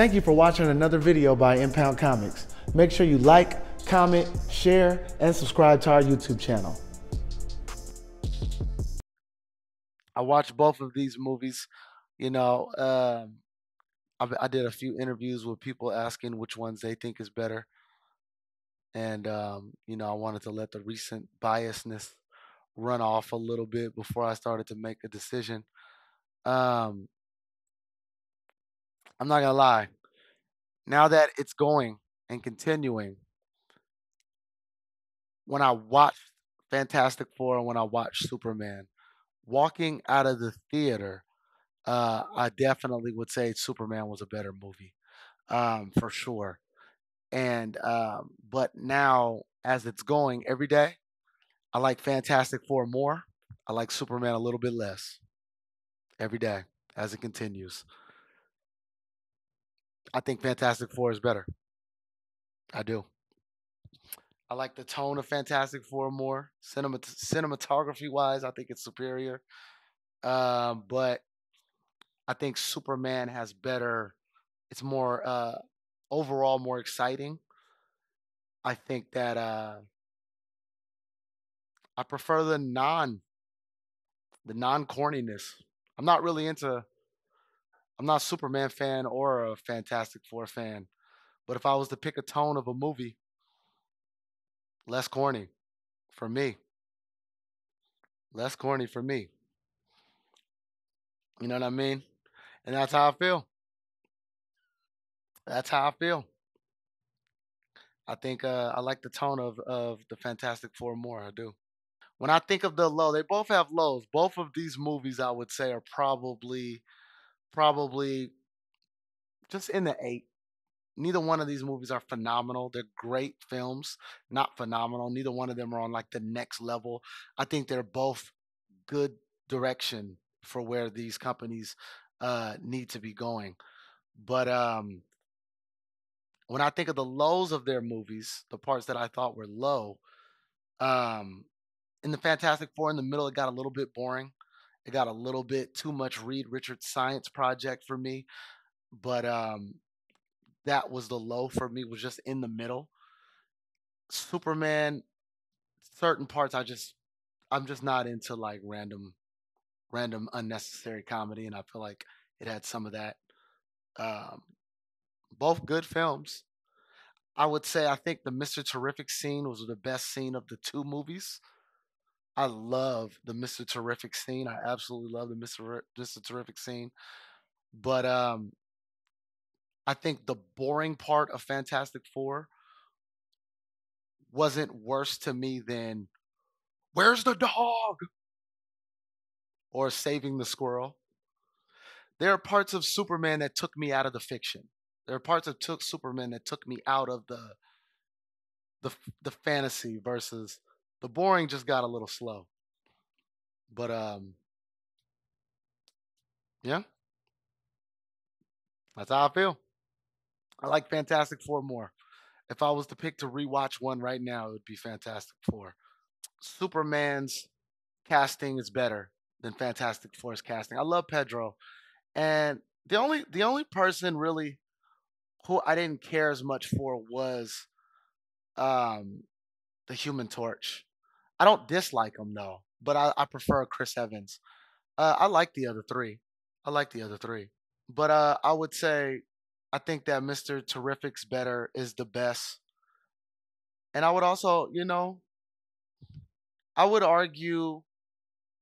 Thank you for watching another video by Impound Comics. Make sure you like, comment, share, and subscribe to our YouTube channel. I watched both of these movies. You know, I did a few interviews with people asking which ones they think is better. And, I wanted to let the recent biasness run off a little bit before I started to make a decision. Um, I'm not going to lie. Now that it's going and continuing, when I watched Fantastic Four and when I watched Superman, walking out of the theater, I definitely would say Superman was a better movie, for sure. And but now as it's going every day, I like Fantastic Four more. I like Superman a little bit less every day as it continues. I think Fantastic Four is better. I do. I like the tone of Fantastic Four more. Cinematography wise, I think it's superior. But I think Superman has better. It's more overall more exciting. I think that I prefer the non corniness. I'm not really into. I'm not a Superman fan or a Fantastic Four fan. But if I was to pick a tone of a movie, less corny for me. Less corny for me. You know what I mean? And that's how I feel. That's how I feel. I think I like the tone of the Fantastic Four more. I do. When I think of the low, they both have lows. Both of these movies, I would say, are probably just in the eight. Neither one of these movies are phenomenal. They're great films, not phenomenal. Neither one of them are on like the next level. I think they're both good direction for where these companies need to be going. But when I think of the lows of their movies, the parts that I thought were low, um, in the Fantastic Four in the middle, it got a little bit boring. It got a little bit too much Reed Richards science project for me. But that was the low for me, was just in the middle. Superman, certain parts I'm just not into like random unnecessary comedy, and I feel like it had some of that. Um, both good films. I would say I think the Mr. Terrific scene was the best scene of the two movies. I love the Mr. Terrific scene. I absolutely love the Mr. Terrific scene. But I think the boring part of Fantastic Four wasn't worse to me than "Where's the dog?" or "Saving the Squirrel." There are parts of Superman that took me out of the fiction. There are parts of took Superman that took me out of the fantasy versus the boring just got a little slow. But yeah, that's how I feel. I like Fantastic Four more. If I was to pick to rewatch one right now, it would be Fantastic Four. Superman's casting is better than Fantastic Four's casting. I love Pedro, and the only person really who I didn't care as much for was um the Human Torch. I don't dislike him though, but I prefer Chris Evans. I like the other three. I like the other three. But I would say I think that Mr. Terrific's better is the best. And I would also, I would argue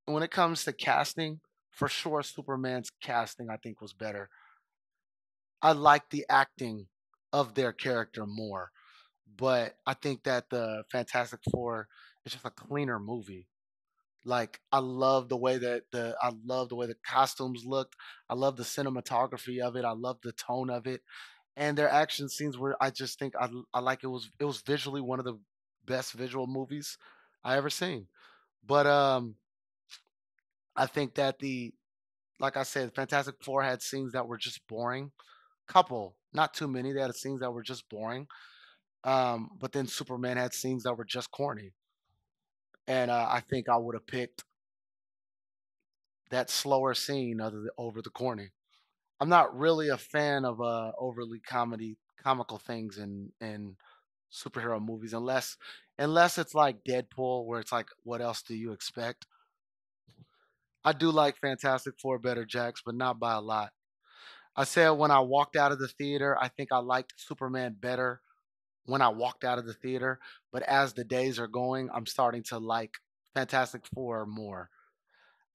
when it comes to casting, for sure Superman's casting I think was better. I like the acting of their character more, but I think that the Fantastic Four is just a cleaner movie. Like I love the way the costumes looked. I love the cinematography of it. I love the tone of it. And their action scenes were I just think I like it was visually one of the best visual movies I ever seen. But I think that the like I said, Fantastic Four had scenes that were just boring. Couple, not too many. They had scenes that were just boring. But then Superman had scenes that were just corny. And I think I would have picked that slower scene over the corny. I'm not really a fan of overly comical things in superhero movies unless it's like Deadpool where it's like what else do you expect? I do like Fantastic Four better, Jax, but not by a lot. I said when I walked out of the theater, I think I liked Superman better when I walked out of the theater, but as the days are going, I'm starting to like Fantastic Four more.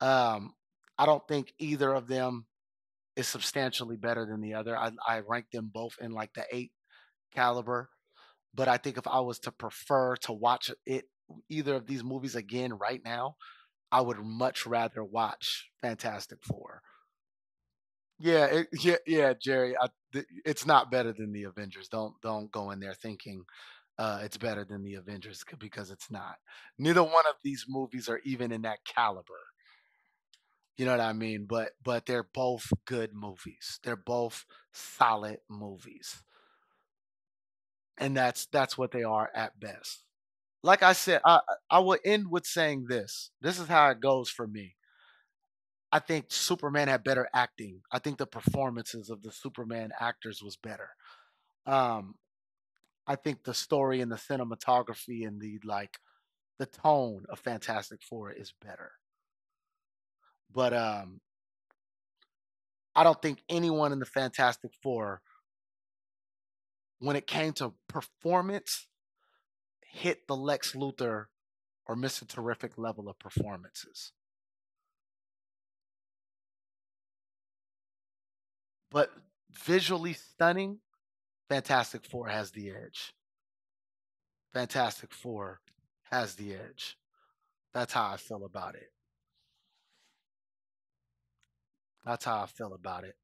Um, I don't think either of them is substantially better than the other. I rank them both in like the 8 caliber, but I think if I was to prefer to watch it either of these movies again right now, I would much rather watch Fantastic Four. Yeah, yeah, Jerry. It's not better than the Avengers. Don't go in there thinking it's better than the Avengers because it's not. Neither one of these movies are even in that caliber. You know what I mean? But they're both good movies. They're both solid movies, and that's what they are at best. Like I said, I will end with saying this. This is how it goes for me. I think Superman had better acting. I think the performances of the Superman actors was better. Um, I think the story and the cinematography and the tone of Fantastic Four is better. But I don't think anyone in the Fantastic Four, when it came to performance, hit the Lex Luthor or Mr. Terrific level of performances. But visually stunning, Fantastic Four has the edge. Fantastic Four has the edge. That's how I feel about it. That's how I feel about it.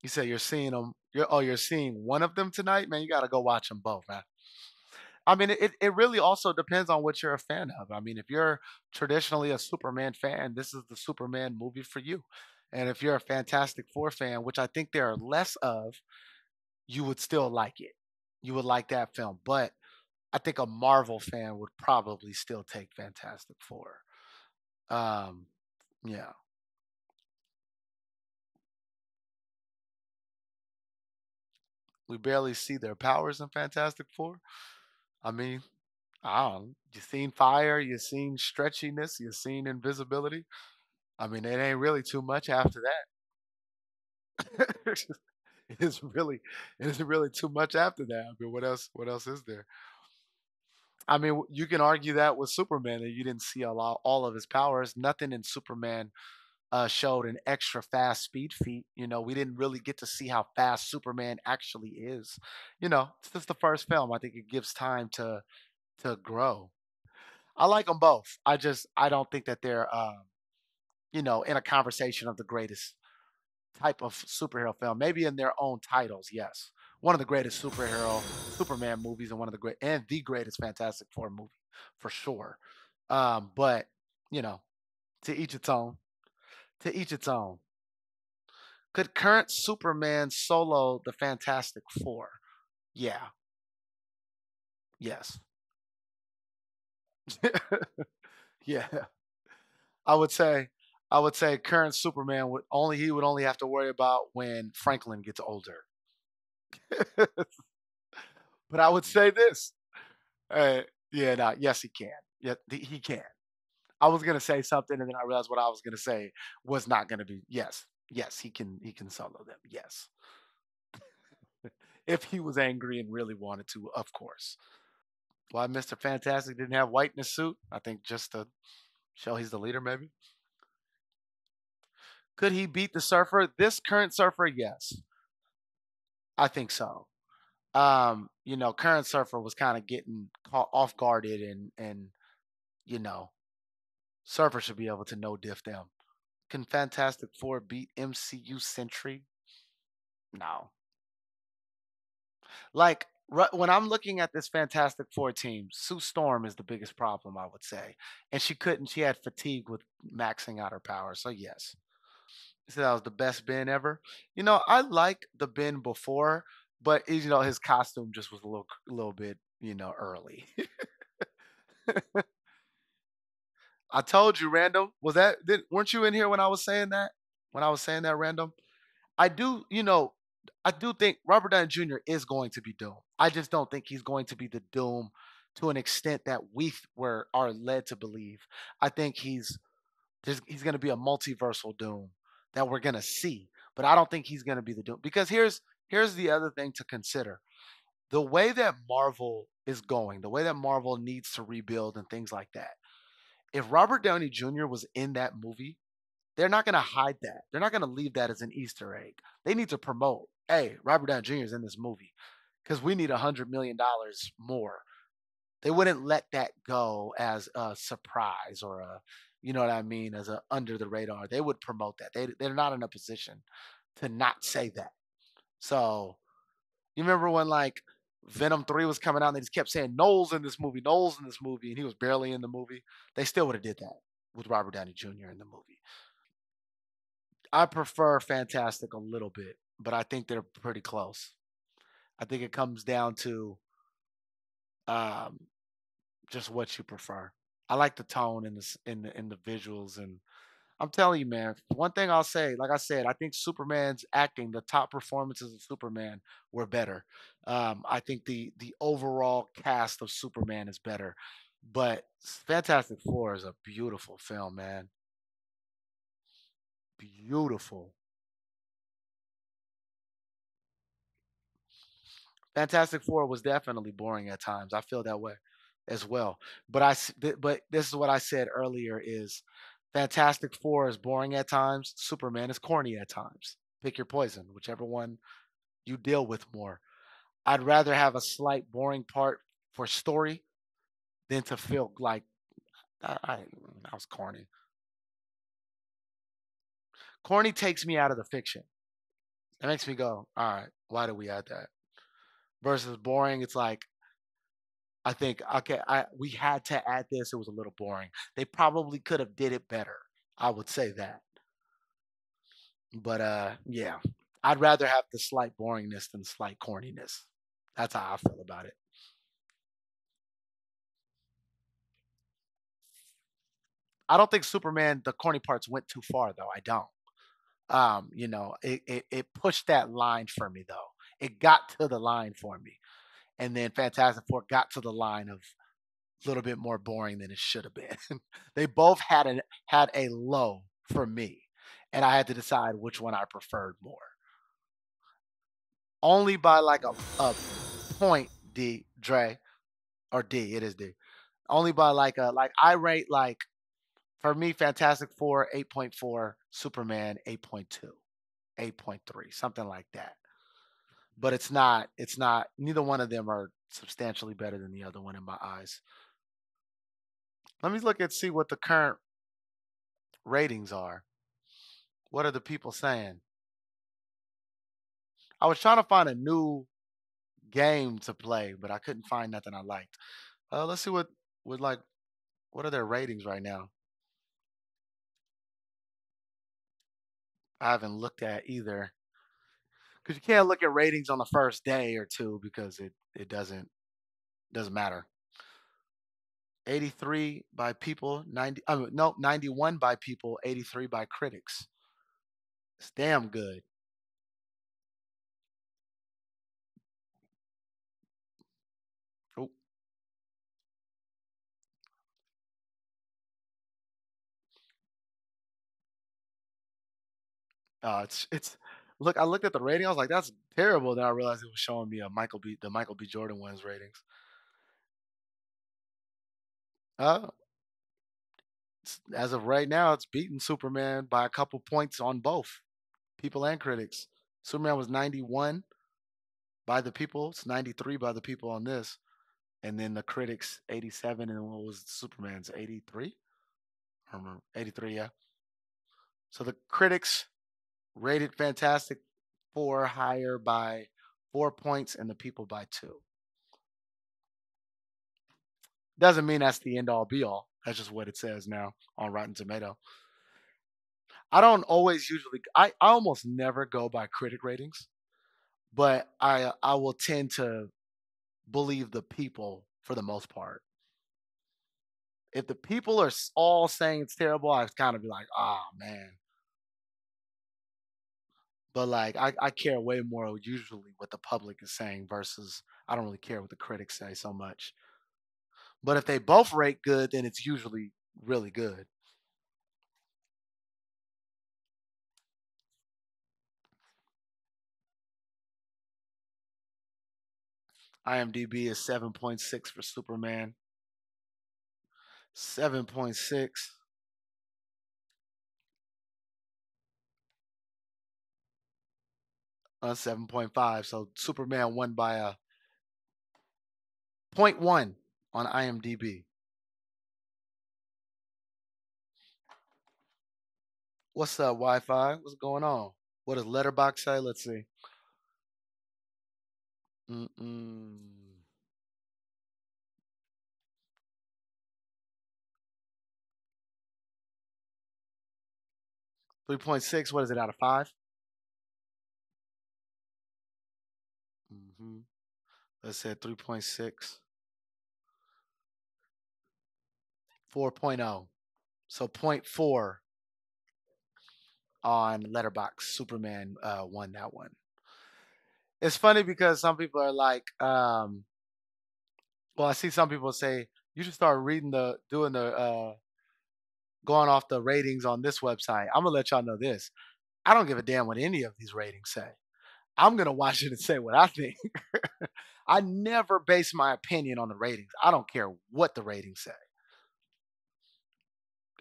You say you're seeing them. You're seeing one of them tonight, man. You got to go watch them both, man. I mean, it really also depends on what you're a fan of. I mean, if you're traditionally a Superman fan, this is the Superman movie for you. And if you're a Fantastic Four fan, which I think there are less of, you would still like it. You would like that film. But I think a Marvel fan would probably still take Fantastic Four. Um, yeah. We barely see their powers in Fantastic Four. I mean, I don't. You seen fire, you seen stretchiness, you seen invisibility. I mean, it ain't really too much after that. it is really, it isn't really too much after that. I mean, what else? What else is there? I mean, you can argue that with Superman that you didn't see a lot, all of his powers. Nothing in Superman showed an extra fast speed feat. You know, we didn't really get to see how fast Superman actually is. You know, it's just the first film. I think it gives time to grow. I like them both. I don't think that they're in a conversation of the greatest type of superhero film. Maybe in their own titles, yes. One of the greatest Superman movies and one of the greatest Fantastic Four movie for sure. But you know, to each its own. To each its own. Could current Superman solo the Fantastic Four? Yeah. Yes. yeah. I would say I would say current Superman would only have to worry about when Franklin gets older. but I would say this. Yeah, no, yes he can. Yeah, he can. I was gonna say something and then I realized what I was gonna say was not gonna be yes. Yes, he can solo them. Yes. if he was angry and really wanted to, of course. Why Mr. Fantastic didn't have white in his suit? I think just to show he's the leader, maybe. Could he beat the surfer? This current surfer, yes. I think so. Current surfer was kind of getting caught off guarded and you know, surfer should be able to no diff them. Can Fantastic Four beat MCU Sentry? No. Like when I'm looking at this Fantastic Four team, Sue Storm is the biggest problem, I would say. And she couldn't, she had fatigue with maxing out her power. So yes. He said that was the best Ben ever. I like the Ben before, but his costume just was a little bit, early. I told you, Randall. Weren't you in here when I was saying that? when I was saying that random. I do, I do think Robert Downey Jr. is going to be Doom. I just don't think he's going to be the Doom to an extent that were are led to believe. I think he's going to be a multiversal Doom that we're going to see, but I don't think he's going to be the Doom because here's the other thing to consider. The way that Marvel is going, the way that Marvel needs to rebuild and things like that. If Robert Downey Jr. was in that movie, they're not gonna hide that. They're not gonna leave that as an Easter egg. They need to promote, hey, Robert Downey Jr. is in this movie because we need $100 million more. They wouldn't let that go as a surprise or a, you know what I mean, as a under the radar. They would promote that. They're not in a position to not say that. So you remember when like Venom 3 was coming out and they just kept saying Knowles in this movie, Knowles in this movie, and he was barely in the movie. They still would have did that with Robert Downey Jr. in the movie. I prefer Fantastic a little bit, but I think they're pretty close. I think it comes down to um, just what you prefer. I like the tone and in the visuals, and I'm telling you, man. One thing I'll say, like I said, I think Superman's acting, the top performances of Superman were better. I think the overall cast of Superman is better, but Fantastic Four is a beautiful film, man. Beautiful. Fantastic Four was definitely boring at times. I feel that way as well. But this is what I said earlier is Fantastic Four is boring at times. Superman is corny at times. Pick your poison, whichever one you deal with more. I'd rather have a slight boring part for story than to feel like I was corny. Corny takes me out of the fiction. It makes me go, all right, why did we add that? Versus boring, it's like I think, okay, we had to add this. It was a little boring. They probably could have did it better. I would say that. But yeah. I'd rather have the slight boringness than slight corniness. That's how I feel about it. I don't think Superman the corny parts went too far though. I don't. It pushed that line for me though. It got to the line for me. And then Fantastic Four got to the line of a little bit more boring than it should have been. They both had a low for me, and I had to decide which one I preferred more. Only by like a point, D Dre or D. It is D. Only by like I rate like for me, Fantastic Four 8.4, Superman 8.2, 8.3, something like that. But it's not. Neither one of them are substantially better than the other one in my eyes. Let me look and see what the current ratings are. What are the people saying? I was trying to find a new game to play, but I couldn't find nothing I liked. Let's see what like what are their ratings right now. I haven't looked at either because you can't look at ratings on the first day or two because it doesn't matter. 83 by people, 90. No, 91 by people, 83 by critics. It's damn good. Oh, it's. Look, I looked at the rating. I was like, "That's terrible." Then I realized it was showing me the Michael B. Jordan one's ratings. Uh, as of right now, it's beaten Superman by a couple points on both people and critics. Superman was 91 by the people. It's 93 by the people on this, and then the critics 87, and what was Superman's 83? I remember 83. Yeah. So the critics rated Fantastic Four higher by 4 points, and the people by two. Doesn't mean that's the end all be all. That's just what it says now on Rotten Tomato. I don't always usually. I almost never go by critic ratings, but I will tend to believe the people for the most part. If the people are all saying it's terrible, I kind of be like, oh man. But like I care way more usually what the public is saying versus I don't really care what the critics say so much. But if they both rate good, then it's usually really good. IMDb is 7.6 for Superman. 7.6. 7.5. So Superman won by a point 0.1 on IMDb. What's up, Wi-Fi? What's going on? What does Letterbox say? Let's see. Mm-mm. 3.6. What is it out of 5? Mm-hmm. Let's say 3.6. 4.0. So point 0.4 on Letterbox. Superman won that one. It's funny because some people are like, well, I see some people say you should start reading doing going off the ratings on this website. I'm gonna let y'all know this. I don't give a damn what any of these ratings say. I'm gonna watch it and say what I think. I never base my opinion on the ratings. I don't care what the ratings say.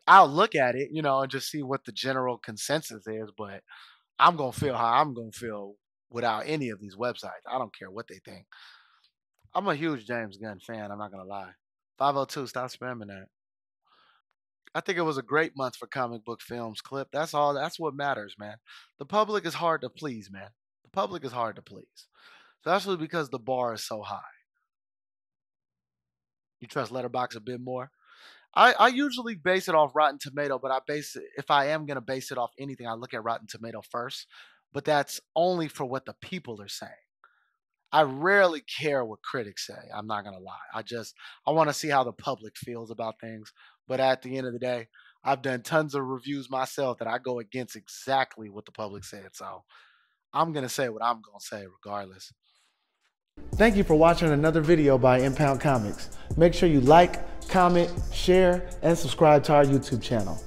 I'll look at it, and just see what the general consensus is, but I'm gonna feel how I'm gonna feel without any of these websites. I don't care what they think. I'm a huge James Gunn fan. I'm not gonna lie. 502, stop spamming that. I think it was a great month for comic book films. Clip. That's all. That's what matters, man. The public is hard to please, man. The public is hard to please, especially because the bar is so high. You trust Letterbox a bit more. I usually base it off Rotten Tomato, but I base it if I am gonna base it off anything, I look at Rotten Tomato first. But that's only for what the people are saying. I rarely care what critics say. I'm not gonna lie. I want to see how the public feels about things. But at the end of the day, I've done tons of reviews myself that I go against exactly what the public said. So I'm gonna say what I'm gonna say regardless. Thank you for watching another video by Impound Comics. Make sure you like, comment, share, and subscribe to our YouTube channel.